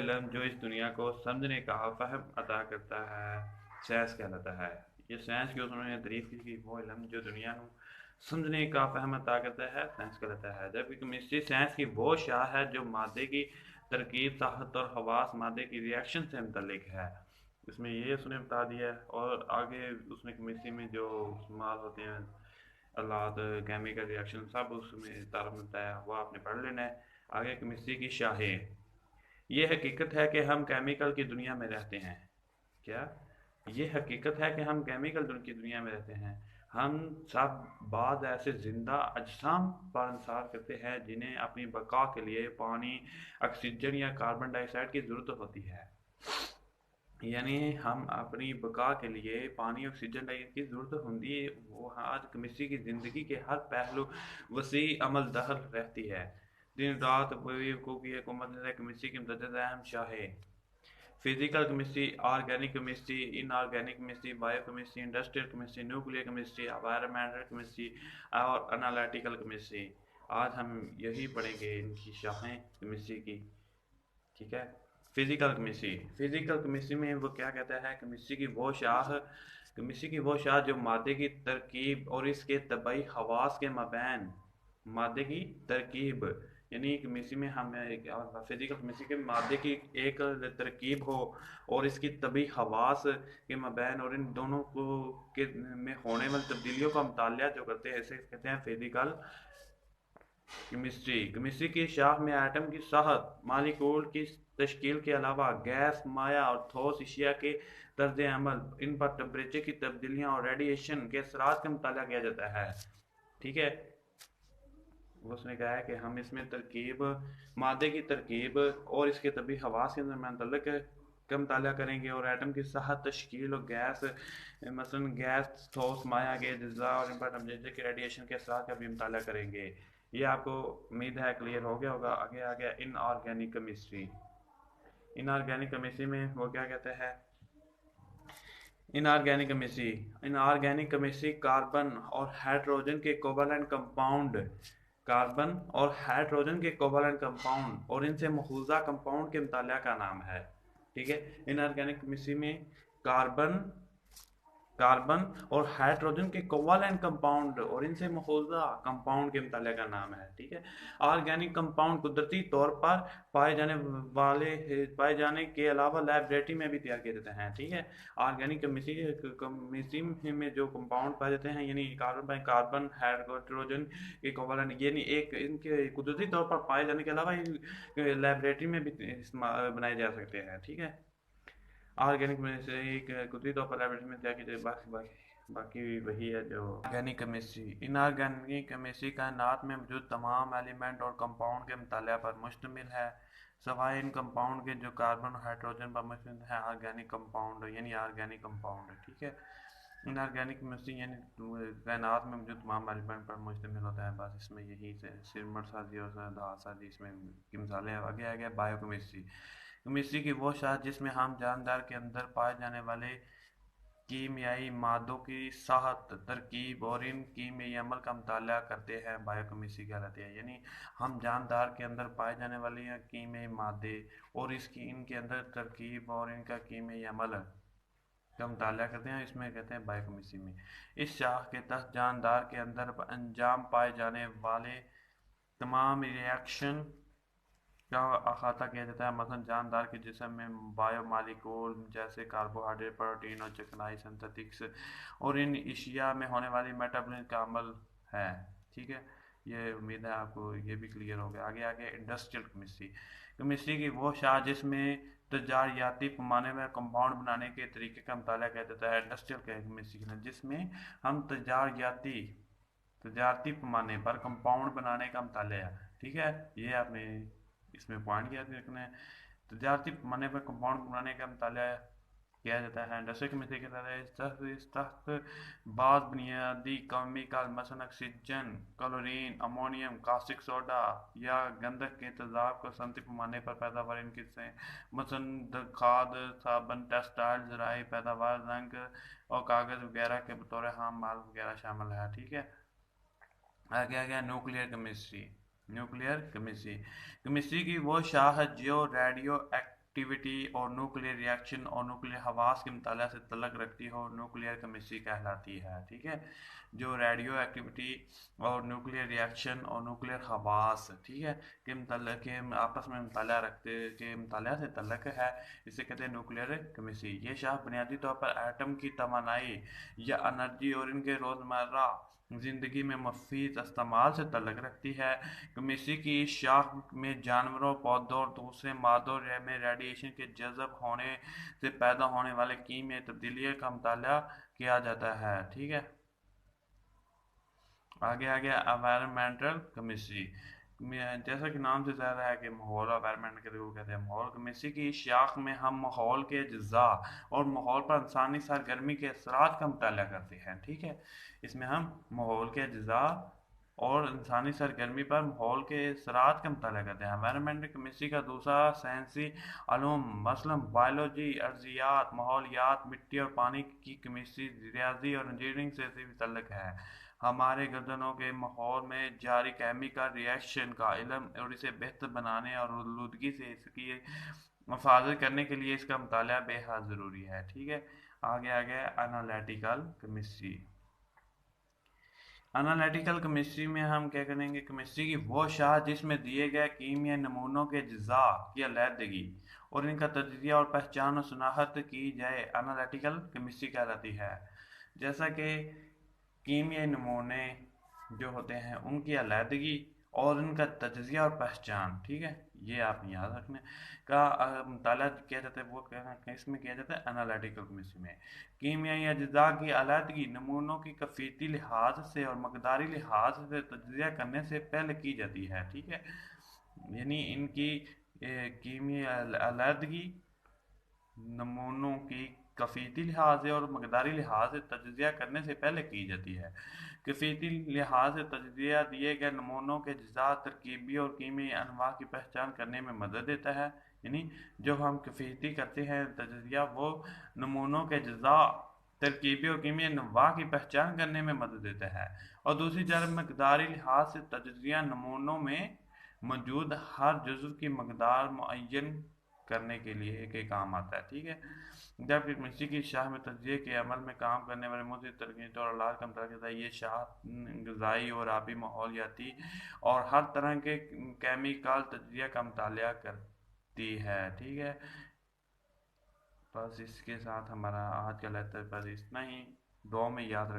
علم جو اس دنیا کو سمجھنے کا فہم عطا کرتا ہے سائنس کہلاتا ہے۔ یہ سائنس کی انہوں نے تعریف کی کہ وہ علم جو دنیا کو سمجھنے کا فہم عطا کرتا ہے سائنس کہلاتا ہے، جبکہ کیمسٹری سائنس کی وہ شاخ ہے جو مادے کی ترکیب، طاقت اور خواص مادے کی ریئیکشن سے متعلق ہے۔ اس میں یہ اس نے بتا دیا ہے، اور آگے اس میں کیمسٹری میں جو استعمال ہوتے ہیں آلات، کیمیکل ریئیکشن، سب اس میں تعارف ملتا ہے، وہ آپ نے پڑھ لینا ہے۔ آگے کیمسٹری کی شاخیں۔ یہ حقیقت ہے کہ ہم کیمیکل کی دنیا میں رہتے ہیں۔ کیا؟ یہ حقیقت ہے کہ ہم کیمیکل کی دنیا میں رہتے ہیں۔ ہم سب بعض ایسے زندہ اجسام پر انحصار کرتے ہیں جنہیں اپنی بقا کے لیے پانی، آکسیجن یا کاربن ڈائی آکسائڈ کی ضرورت ہوتی ہے۔ یعنی ہم اپنی بقا کے لیے پانی، آکسیجن ڈائی کی ضرورت ہوتی ہے۔ وہ آج کیمسٹری کی زندگی کے ہر پہلو وسیع عمل دخل رہتی ہے۔ دن رات کو کی حکومت کیمسٹری کی متعدد اہم شاخیں: physical chemistry, organic chemistry, inorganic chemistry, biochemistry, industrial chemistry, nuclear chemistry, environmental chemistry اور انالیٹیکل کیمسٹری۔ آج ہم یہی پڑھیں گے ان کی شاخیں کیمسٹری کی، ٹھیک ہے۔ Physical chemistry. فزیکل کیمسٹری میں وہ کیا کہتا ہے؟ کیمسٹری کی وہ شاخ جو مادے کی ترکیب اور اس کے طبعی خواص کے مابین مادے کی ترکیب، یعنی کیمسٹری میں ہم فزیکل کیمسٹری کے مادے کی ایک ترکیب ہو اور اس کی طبعی خواص کے مابین اور ان دونوں کو میں ہونے والی تبدیلیوں کا مطالعہ جو کرتے ہیں اسے کہتے ہیں فزیکل کیمسٹری۔ کیمسٹری کی شاخ میں ایٹم کی صحت، مالیکول کی تشکیل کے علاوہ گیس، مائع اور ٹھوس اشیاء کے طرز عمل، ان پر ٹمپریچر کی تبدیلیاں اور ریڈیشن کے اثرات کا مطالعہ کیا جاتا ہے، ٹھیک ہے۔ اس نے کہا ہے کہ ہم اس میں ترکیب، مادے کی ترکیب اور اس کے طبی خواص کے متعلق کا مطالعہ کریں گے، اور ایٹم کی صحت، تشکیل اور گیس، مثلا گیس، ٹھوس، مائع کے اجزاء اور ان پر ٹمپریچر کے ریڈیشن کے اثرات کا بھی مطالعہ کریں گے۔ یہ آپ کو امید ہے کلیئر ہو گیا ہوگا۔ آگے آ گیا ان organic chemistry. Inorganic chemistry میں وہ کیا کہتے ہیں؟ ان آرگینک کیمسٹری کاربن اور ہائیڈروجن کے کووالنٹ کمپاؤنڈ اور ان سے مخوضہ کمپاؤنڈ کے مطالعہ کا نام ہے، ٹھیک ہے۔ ان آرگینک کیمسٹری میں کاربن اور ہائیڈروجن کے کووالنٹ کمپاؤنڈ اور ان سے مخوضہ کمپاؤنڈ کے مطالعہ کا نام ہے، ٹھیک ہے۔ آرگینک کمپاؤنڈ قدرتی طور پر پائے جانے کے علاوہ لیبارٹری میں بھی تیار کیے جاتے ہیں، ٹھیک ہے۔ آرگینک کیمسٹری میں جو کمپاؤنڈ پائے جاتے ہیں، یعنی کاربن ہائیڈروجن کے کووالنٹ، یعنی ان کے قدرتی طور پر پائے جانے کے علاوہ لیبارٹری میں بھی بنائے جا سکتے ہیں، ٹھیک ہے۔ آرگینک میں سے ایک قدرتی طور پر لیبارٹری میں تیار کی جائے، باقی وہی ہے جو organic chemistry. Inorganic chemistry کائنات میں موجود تمام ایلیمنٹ اور کمپاؤنڈ کے مطالعہ پر مشتمل ہے، سوائے ان کمپاؤنڈ کے جو کاربن اور ہائیڈروجن پر مشتمل ہے۔ آرگینک کمپاؤنڈ، ٹھیک ہے۔ ان آرگینک کیمسٹری یعنی کائنات میں موجود تمام ایلیمنٹ پر مشتمل ہوتا ہے، بس اس میں یہی سیمنٹ سازی اور دھات سازی اس میں کی مثالیں ہیں۔ آگے آ گیا بائیو کیمسٹری۔ کیمسٹری کی وہ شاخ جس میں ہم جاندار کے اندر پائے جانے والے کیمیائی مادوں کی صحت، ترکیب اور ان کیمیائی عمل کا مطالعہ کرتے ہیں، بائیو کیمسٹری کہلاتے ہیں۔ یعنی ہم جاندار کے اندر پائے جانے والے کیمیائی مادے اور ان کے اندر ترکیب اور ان کا کیمیائی عمل کا مطالعہ کرتے ہیں، اس میں کہتے ہیں بائیو کیمسٹری میں۔ اس شاخ کے تحت جاندار کے اندر انجام پائے جانے والے تمام ریئیکشن کا احاطہ کیا جاتا ہے، مثلا جاندار کے جسم میں بائیو مالیکول جیسے کاربوہائیڈریٹ، پروٹین اور چکنائی سنتھیٹکس اور ان اشیاء میں ہونے والی میٹابولزم کا عمل ہے، ٹھیک ہے۔ یہ امید ہے آپ کو یہ بھی کلیئر ہو گیا۔ آگے انڈسٹریل کیمسٹری۔ کیمسٹری کی وہ شاخ جس میں تجاریاتی پیمانے میں کمپاؤنڈ بنانے کے طریقے کا مطالعہ کیا جاتا ہے، انڈسٹریل کیمسٹری، جس میں ہم تجاریاتی پیمانے پر کمپاؤنڈ بنانے کا مطالعہ، ٹھیک ہے۔ یہ آپ نے اس میں پوائنٹ یاد رکھنا ہے، تجارتی پیمانے پر کمپاؤنڈ بنانے کا مطالعہ کیا جاتا ہے۔ انڈسٹریل کیمسٹری کے تحت بعض بنیادی کیمیکل مثلا آکسیجن، کلورین، امونیم، کاسٹک سوڈا یا گندھک کے تیزاب کو صنعتی پیمانے پر پیداوار ان کی سے مثلا کھاد، صابن، ٹیکسٹائل، زرعی پیداوار، رنگ اور کاغذ وغیرہ کے بطور خام مال وغیرہ شامل ہے، ٹھیک ہے۔ آگے آ گیا نیوکلیئر کیمسٹری۔ کیمسٹری کی وہ شاخ ہے جو ریڈیو ایکٹیویٹی اور نیوکلیئر ریاکشن اور نیوکلیئر حواس کے مطالعہ سے تعلق رکھتی ہو نیوکلیئر کیمسٹری کہلاتی ہے، ٹھیک ہے؟ جو ریڈیو ایکٹیویٹی اور نیوکلیئر ریاکشن اور نیوکلیئر خواص، ٹھیک ہے، کے متعلق کے آپس میں مطالعہ رکھتے کے مطالعہ سے تعلق ہے، اسے کہتے ہیں نیوکلیئر کیمسٹری۔ یہ شاخ بنیادی طور پر ایٹم کی توانائی یا انرجی اور ان کے روزمرہ زندگی میں مفید استعمال سے تعلق رکھتی ہے۔ کیمسٹری کی اس شاخ میں جانوروں، پودوں اور دوسرے مادوں میں ریڈیشن کے جذب ہونے سے پیدا ہونے والے کیمیائی تبدیلیوں کا مطالعہ کیا جاتا ہے، ٹھیک ہے؟ آگے انوائرمنٹل کیمسٹری، جیسا کہ نام سے ظاہر ہے کہ ماحول، انوائرمنٹ کے کو کہتے ہیں ماحول۔ کیمسٹری کی اس شاخ میں ہم ماحول کے اجزاء اور ماحول پر انسانی سرگرمی کے اثرات کا مطالعہ کرتے ہیں، ٹھیک ہے؟ اس میں ہم ماحول کے اجزاء اور انسانی سرگرمی پر ماحول کے اثرات کا مطالعہ کرتے ہیں۔ انوائرمنٹل کیمسٹری کا دوسرا سائنسی علوم مثلاً بائیولوجی، ارضیات، ماحولیات، مٹی اور پانی کی کیمسٹری، ریاضی اور انجینئرنگ سے بھی تعلق ہے۔ ہمارے گردنوں کے ماحول میں جاری کیمیکل ریئیکشن کا علم اور اسے بہتر بنانے اور آلودگی سے اس کی حفاظت کرنے کے لیے اس کا مطالعہ بے حد ضروری ہے، ٹھیک ہے؟ آگے انالیٹیکل کیمسٹری۔ انالیٹیکل کیمسٹری میں ہم کیا کریں گے؟ کیمسٹری کی وہ شاخ جس میں دیے گئے کیمیائی نمونوں کے اجزاء کی علیحدگی اور ان کا تجزیہ اور پہچان و شناخت کی جائے، انالیٹیکل کیمسٹری کہلاتی ہے۔ جیسا کہ کیمیائی نمونے جو ہوتے ہیں ان کی علیحدگی اور ان کا تجزیہ اور پہچان، ٹھیک ہے، یہ آپ یاد رکھنے کا مطالعہ کیا جاتا ہے، وہ اس میں کیا جاتا ہے انالیٹیکل کیمسٹری میں۔ کیمیائی اجزاء کی علیحدگی نمونوں کی کفیتی لحاظ سے اور مقداری لحاظ سے تجزیہ کرنے سے پہلے کی جاتی ہے، ٹھیک ہے؟ یعنی ان کی کیمیائی علیحدگی نمونوں کی کفیتی لحاظ سے اور مقداری لحاظ سے تجزیہ کرنے سے پہلے کی جاتی ہے۔ کفیتی لحاظ سے تجزیہ دیے گئے نمونوں کے اجزاء، ترکیبی اور کیمیائی انواع کی پہچان کرنے میں مدد دیتا ہے۔ یعنی جب ہم کفیتی کرتے ہیں تجزیہ، وہ نمونوں کے اجزاء، ترکیبی اور کیمیائی انواع کی پہچان کرنے میں مدد دیتا ہے، اور دوسری جانب مقداری لحاظ سے تجزیہ نمونوں میں موجود ہر جزو کی مقدار معین کرنے کے لیے کے کام آتا ہے، ٹھیک ہے؟ جبکہ کیمسٹری کی شاخ میں تجزیے کے عمل میں کام کرنے والے مختلف ترکیبیں اور آلات کا مطالعہ کرتا ہے۔ یہ شاخ غذائی اور آبی، ماحولیاتی اور ہر طرح کے کیمیکل تجزیہ کا مطالعہ کرتی ہے، ٹھیک ہے؟ بس اس کے ساتھ ہمارا آج کا لیکچر پر اتنا ہی، دعاؤں میں یاد رکھیں۔